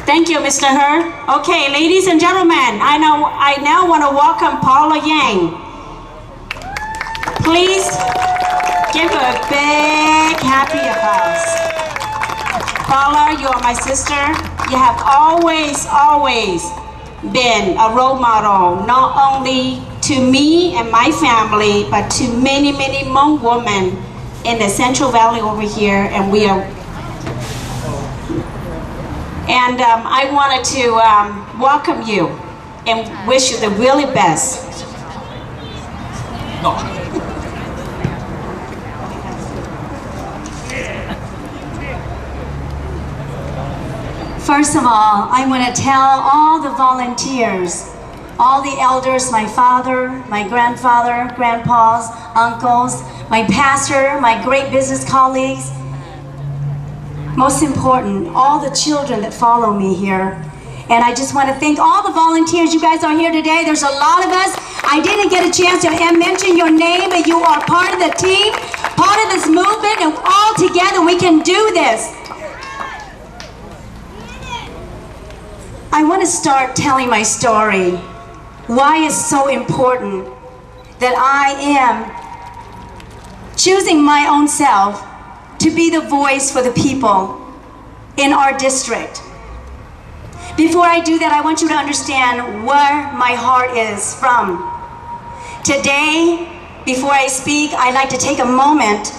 Thank you, Mr. Hurd. Okay, ladies and gentlemen, I now want to welcome Paula Yang. Please give her a big happy applause. Paula, you are my sister. You have always been a role model, not only to me and my family, but to many Hmong women in the Central Valley over here, and I wanted to welcome you and wish you the really best. No. First of all, I want to tell all the volunteers, all the elders, my father, my grandfather, grandpas, uncles, my pastor, my great business colleagues, most important, all the children that follow me here. And I just want to thank all the volunteers. You guys are here today. There's a lot of us. I didn't get a chance to mention your name, but you are part of the team, part of this movement, and all together we can do this. I want to start telling my story. Why it's so important that I am choosing my own self to be the voice for the people in our district. Before I do that, I want you to understand where my heart is from. Today, before I speak, I'd like to take a moment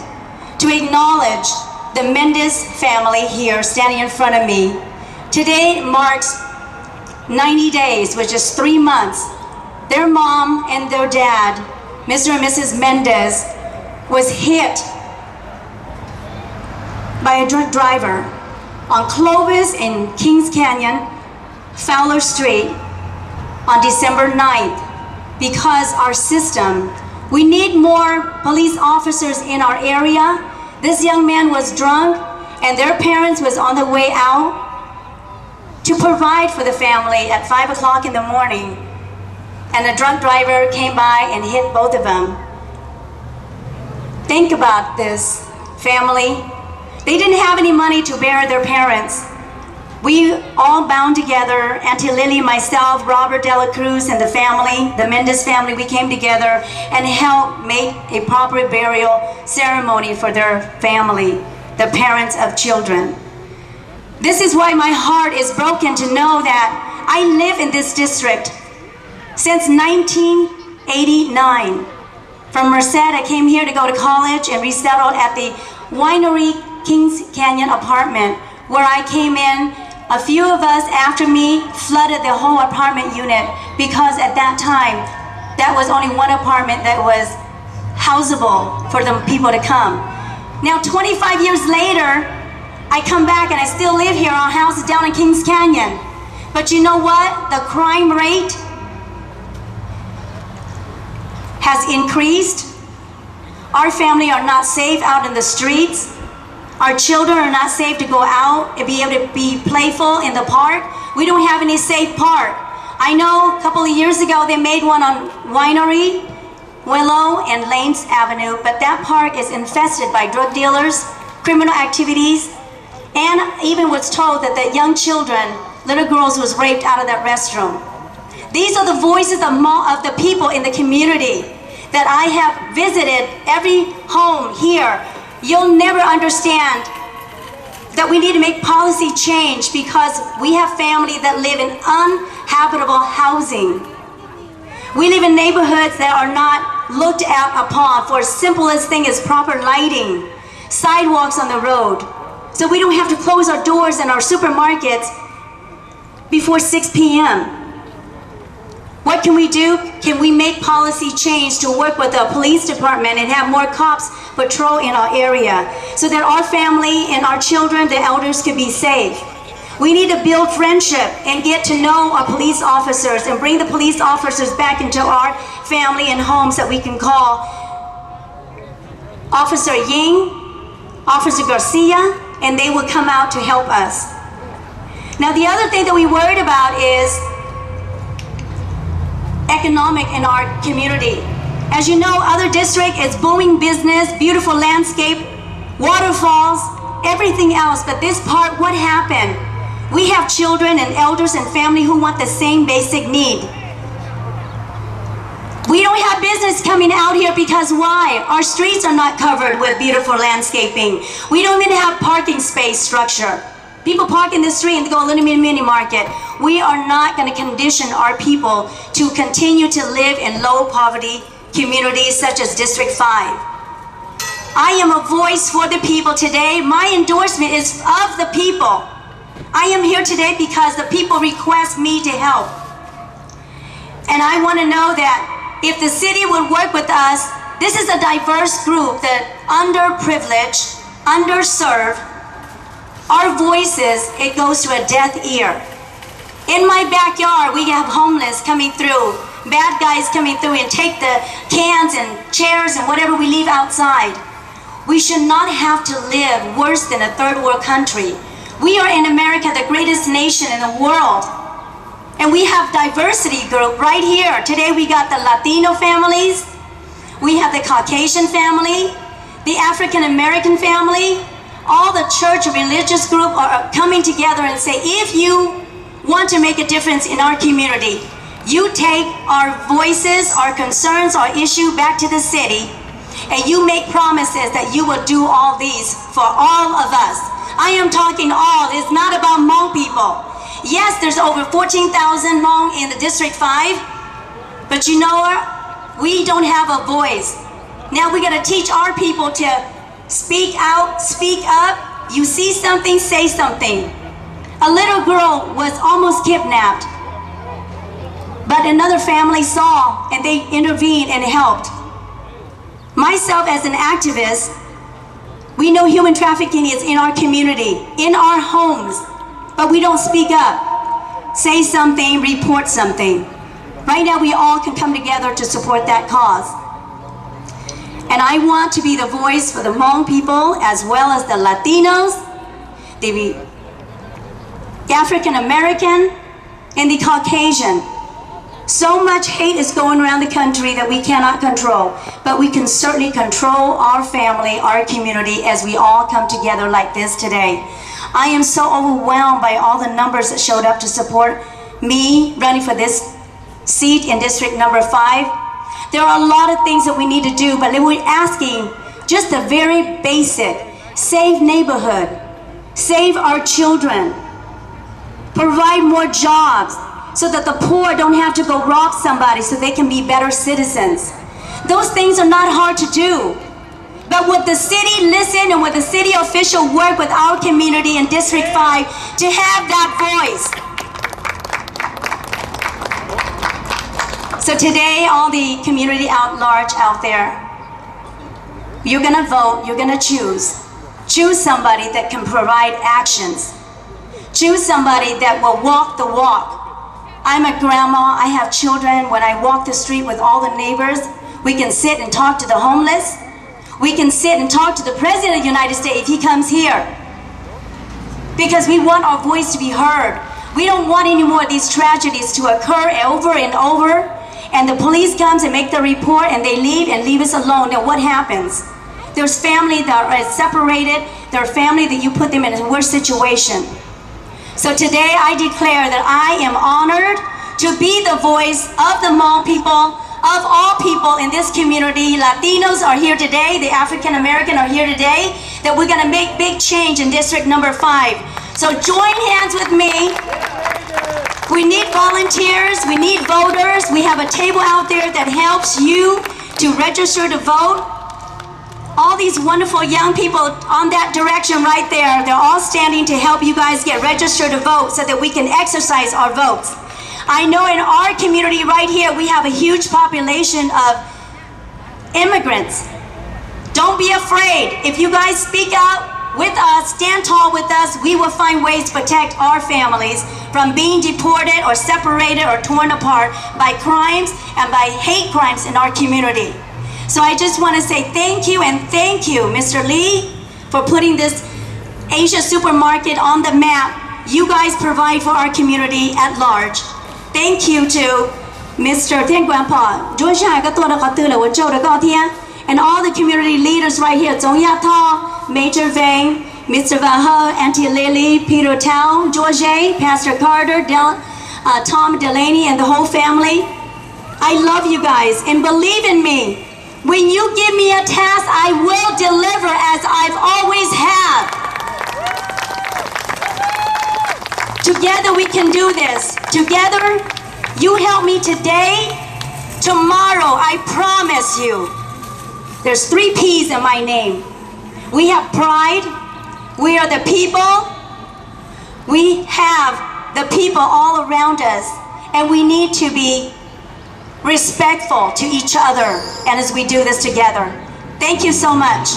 to acknowledge the Mendez family here standing in front of me. Today marks 90 days, which is 3 months. Their mom and their dad, Mr. and Mrs. Mendez, was hit by a drunk driver on Clovis in Kings Canyon, Fowler Street on December 9th. Because our system, we need more police officers in our area. This young man was drunk and their parents was on the way out to provide for the family at 5 o'clock in the morning. And a drunk driver came by and hit both of them. Think about this, family. They didn't have any money to bury their parents. We all bound together, Auntie Lily, myself, Robert Dela Cruz, and the family, the Mendez family, we came together and helped make a proper burial ceremony for their family, the parents of children. This is why my heart is broken to know that I live in this district since 1989. From Merced, I came here to go to college and resettled at the Winery Kings Canyon apartment, where I came in. A few of us after me flooded the whole apartment unit because at that time, that was only one apartment that was housable for the people to come. Now, 25 years later, I come back and I still live here on houses down in Kings Canyon. But you know what? The crime rate has increased. Our family are not safe out in the streets. Our children are not safe to go out and be able to be playful in the park. We don't have any safe park. I know a couple of years ago they made one on Winery, Willow, and Lanes Avenue, but that park is infested by drug dealers, criminal activities, and even was told that the young children, little girls, was raped out of that restroom. These are the voices of the people in the community that I have visited every home here. You'll never understand that we need to make policy change because we have families that live in uninhabitable housing. We live in neighborhoods that are not looked at upon for as simple as thing as proper lighting, sidewalks on the road, so we don't have to close our doors in our supermarkets before 6 p.m. What can we do? Can we make policy change to work with the police department and have more cops patrol in our area so that our family and our children, the elders, can be safe? We need to build friendship and get to know our police officers and bring the police officers back into our family and homes that we can call Officer Ying, Officer Garcia, and they will come out to help us. Now, the other thing that we worried about is economic in our community. As you know, other district is booming business, beautiful landscape, waterfalls, everything else. But this part, what happened? We have children and elders and family who want the same basic need. We don't have business coming out here because why? Our streets are not covered with beautiful landscaping. We don't even have parking space structure. People park in the street and go a little mini market. We are not going to condition our people to continue to live in low poverty communities such as District 5. I am a voice for the people today. My endorsement is of the people. I am here today because the people request me to help. And I want to know that if the city would work with us, this is a diverse group, the underprivileged, underserved. Our voices, it goes to a deaf ear. In my backyard, we have homeless coming through, bad guys coming through and take the cans and chairs and whatever we leave outside. We should not have to live worse than a third world country. We are in America, the greatest nation in the world. And we have diversity group right here. Today we got the Latino families, we have the Caucasian family, the African American family. All the church religious group are coming together and say, if you want to make a difference in our community, you take our voices, our concerns, our issue back to the city, and you make promises that you will do all these for all of us. I am talking all. It's not about Hmong people. Yes, there's over 14,000 Hmong in the District 5, but you know what? We don't have a voice. Now we got to teach our people to speak out, speak up. You see something, say something. A little girl was almost kidnapped, but another family saw and they intervened and helped. Myself as an activist, we know human trafficking is in our community, in our homes, but we don't speak up. Say something, report something. Right now we all can come together to support that cause. And I want to be the voice for the Hmong people as well as the Latinos, the African American, and the Caucasian. So much hate is going around the country that we cannot control, but we can certainly control our family, our community, as we all come together like this today. I am so overwhelmed by all the numbers that showed up to support me running for this seat in District number 5. There are a lot of things that we need to do, but we're asking just the very basic: save neighborhood, save our children, provide more jobs so that the poor don't have to go rob somebody so they can be better citizens. Those things are not hard to do. But would the city listen and would the city official work with our community in District 5 to have that voice? So today, all the community at large out there, you're gonna vote, you're gonna choose. Choose somebody that can provide actions. Choose somebody that will walk the walk. I'm a grandma, I have children. When I walk the street with all the neighbors, we can sit and talk to the homeless. We can sit and talk to the President of the United States if he comes here. Because we want our voice to be heard. We don't want any more of these tragedies to occur over and over. And the police comes and make the report and they leave us alone. Now what happens? There's family that are separated. There are family that you put them in a worse situation. So today I declare that I am honored to be the voice of the Hmong people, of all people in this community. Latinos are here today, the African American are here today, that we're gonna make big change in District number 5. So join hands with me. We need volunteers, we need voters. We have a table out there that helps you to register to vote. All these wonderful young people on that direction right there, they're all standing to help you guys get registered to vote so that we can exercise our votes. I know in our community right here, we have a huge population of immigrants. Don't be afraid. If you guys speak out with us, stand tall with us, we will find ways to protect our families from being deported or separated or torn apart by crimes and by hate crimes in our community. So I just want to say thank you, and thank you, Mr. Lee, for putting this Asia supermarket on the map. You guys provide for our community at large. Thank you to Mr. Thiên Grandpa, and all the community leaders right here, Zong Ya Tho, Major Vang, Mr. Vaha, Auntie Lily, Peter Tao, George, Pastor Carter, Tom Delaney, and the whole family. I love you guys, and believe in me. When you give me a task, I will deliver as I've always have. Together we can do this. Together, you help me today. Tomorrow, I promise you, there's 3 P's in my name. We have pride. We are the people. We have the people all around us, and we need to be respectful to each other, and as we do this together. Thank you so much.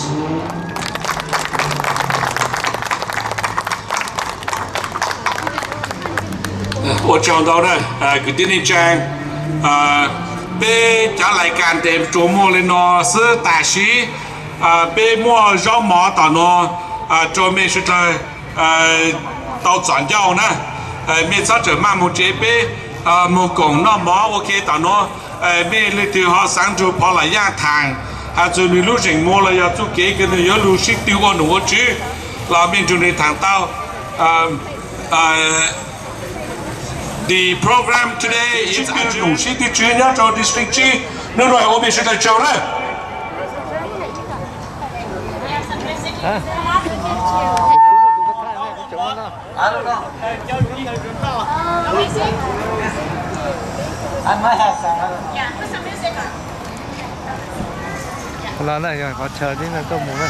我讲到呢，给弟弟讲，被家来干的周末的呢是大学，被我绕马到呢，专门是在到转教呢，每次这满目这边，木工那马我给到呢，每里头好上周跑了亚堂，就你路人摸了要做给个呢，要路是丢我挪去，那边就能谈到The program today is actually City Junior to District5. No, I will should I show that. I don't know. I might have some. Yeah, put some music on. Là này rồi, có chờ đi là tôi muốn này.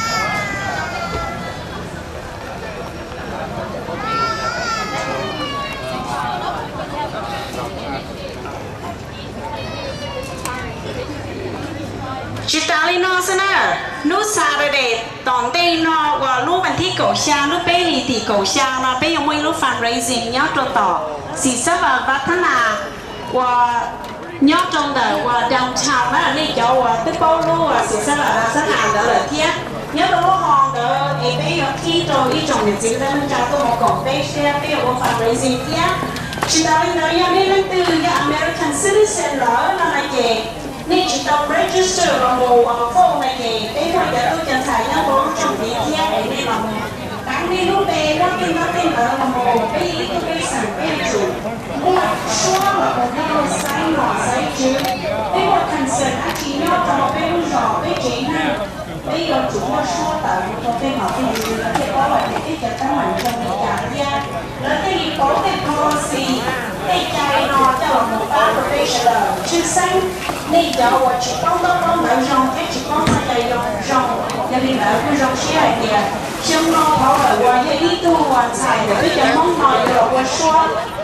Chị ta lên nó xem nào, nút xa rồi để tòn đây nó và lúc bạn thích cổ xa, lúc bé thì cổ xa nó bé mới lúc fundraising nhớ trong tỏ, xí sắp vào vắt thân à, và nhớ trong đời và downtown đó là đi chỗ và tới bao luôn và xí sắp vào sắp hàng đó là thiết, nhớ đâu có hòn đó, em bé có khi rồi đi trồng để chỉ ra mình cho tôi một cổng bé xe bé có fundraising thiết, chị ta lên nói em lên từ cái American citizen đó là gì? Nên chỉ tao register vào mù phone này thì cái thời gian tôi chân xài nhá bố chuẩn bị kia để nên là đáng đi lúc đây nó tin ở là mù cái sản cái chủ mua số là một cái sai nọ sai chứ cái một concern á chỉ nhớ cho một cái rõ cái chỉ ha bây giờ chủ mua số tờ một cái họ thì cái có là cái chất tăng mạnh trong cái cả kiaแล้วที่có cái policy cái trái nó cho một cái professional chứ xanh nên giờ我只帮到帮来用，一直帮他来用，有啲兩個用起來嘅，像我跑來話一啲都話柴嘅，一隻芒內嘅我說，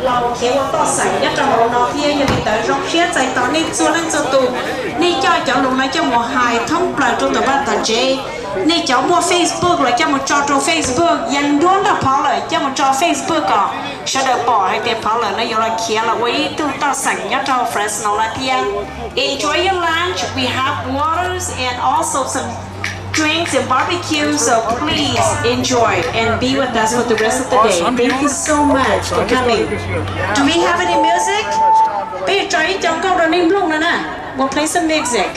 老企我多成一隻好攞啲，有啲兩用起在當你做撚做到，你叫龍來叫我係通來做到乜嘢啫？你叫我 Facebook 來叫我做 Facebook， 人多啦跑來叫我做 Facebook 啊。sẽ được bỏ hay tiền pháo lớn này rồi kia là với từ tao sảnh nhất cho Fresno là kia. Enjoy your lunch. We have waters and also some drinks and barbecue. So please enjoy and be with us for the rest of the day. Thank you so much for coming. Do we have any music? Bây giờ try trong câu đó nín luôn nữa nè. We'll play some music.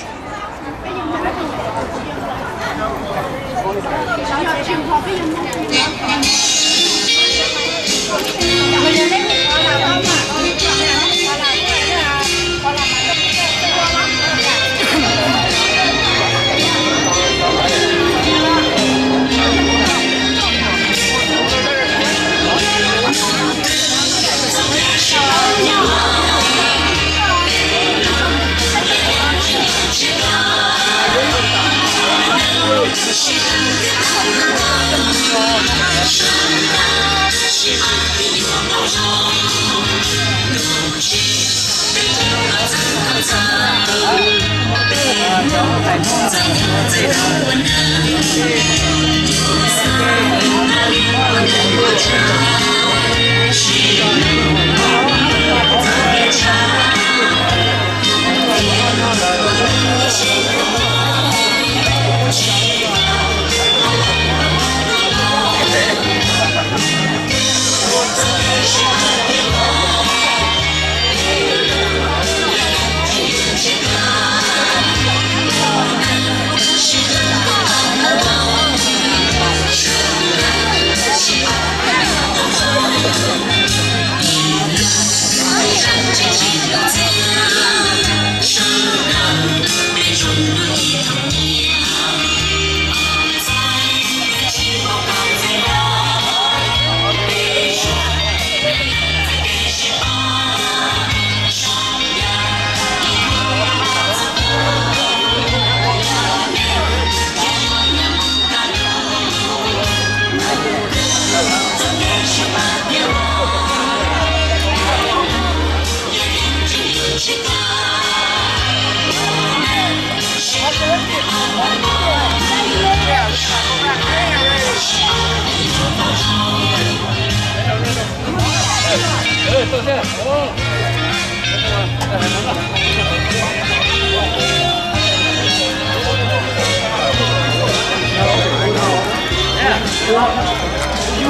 又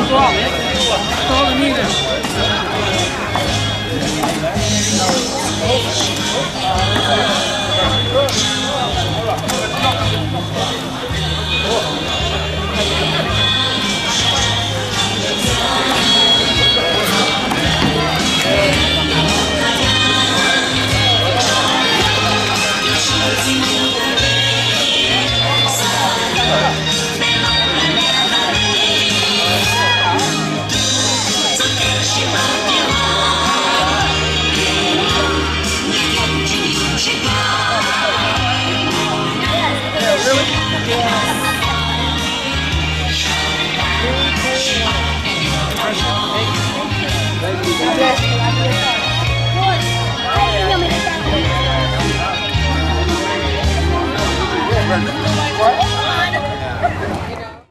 说，到了那个。